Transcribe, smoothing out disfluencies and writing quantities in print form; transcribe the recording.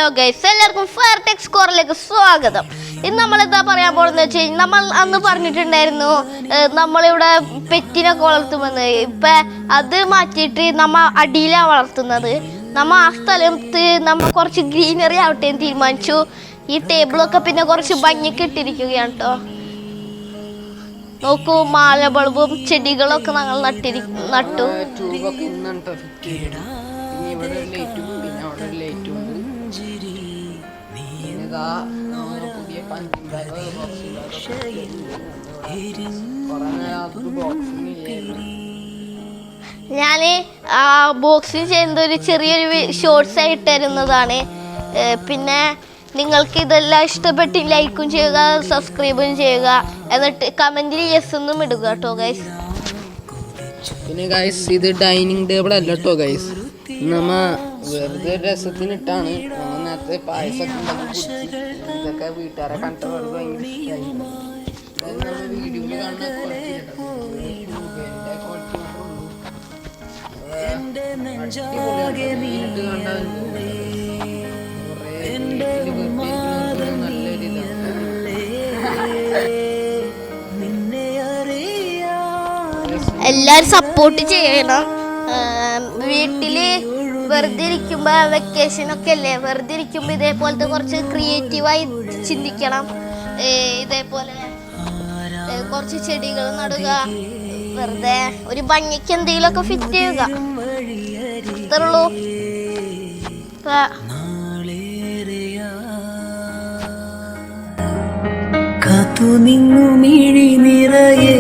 Hello guys, എല്ലാവർക്കും ഫയർടെക്സ് കോറിലേക്ക് സ്വാഗതം. ഇന്ന് നമ്മളെന്താ പറയാൻ പോകുന്നത് വെച്ച് കഴിഞ്ഞാൽ, നമ്മൾ അന്ന് പറഞ്ഞിട്ടുണ്ടായിരുന്നു നമ്മളിവിടെ പെറ്റിനെ വളർത്തുമെന്ന്. ഇപ്പം അത് മാറ്റിയിട്ട് നമ്മൾ അടിയിലാണ് വളർത്തുന്നത്. നമ്മൾ ആ സ്ഥലത്ത് നമ്മൾ കുറച്ച് ഗ്രീനറി ആവട്ടെ എന്ന് തീരുമാനിച്ചു. ഈ ടേബിളൊക്കെ പിന്നെ കുറച്ച് ഭംഗിയൊക്കെ ഇട്ടിരിക്കുകയാണ് കേട്ടോ. നോക്കൂ, മാല ബൾബും ചെടികളൊക്കെ ഞങ്ങൾ നട്ടു. ഞാന് ആ ബോക്സിൽ ചെയ്യുന്നത് ഒരു ചെറിയൊരു ഷോർട്സ് ആയിട്ട് തരുന്നതാണ്. പിന്നെ നിങ്ങൾക്ക് ഇതെല്ലാം ഇഷ്ടപ്പെട്ട് ലൈക്കും ചെയ്യുക, സബ്സ്ക്രൈബും ചെയ്യുക, എന്നിട്ട് കമന്റിൽ യെസ് എന്നും ഇടുക കേട്ടോ ഗൈസ്. പിന്നെ ഗൈസ്, ഇത് ഡൈനിങ് ടേബിൾ അല്ല കേട്ടോ ഗൈസ്, നമ്മ വെറുതെ രസത്തിനിട്ടാണ്. നമ്മൾ നേരത്തെ പായസമൊക്കെ ഉണ്ടാക്കി ഇതൊക്കെ വീട്ടുകാരെ കണ്ടവർക്ക് ഭയങ്കര ഇഷ്ടമായി. നമ്മൾ വീഡിയോയിൽ കാണുന്ന എല്ലാരും സപ്പോർട്ട് ചെയ്യണം. വീട്ടില് വെറുതെ ഇരിക്കുമ്പോ, വെക്കേഷനൊക്കെ അല്ലേ, വെറുതെ ഇരിക്കുമ്പോ ഇതേപോലത്തെ കുറച്ച് ക്രിയേറ്റീവായി ചിന്തിക്കണം. ഇതേപോലെ കുറച്ച് ചെടികൾ നടുക, വെറുതെ ഒരു ഭംഗിക്ക് എന്തെങ്കിലുമൊക്കെ ഫിറ്റ് ചെയ്യുക, ഇത്രയുള്ളൂ. കാത്തു നിന്നു മിഴി നിറയെ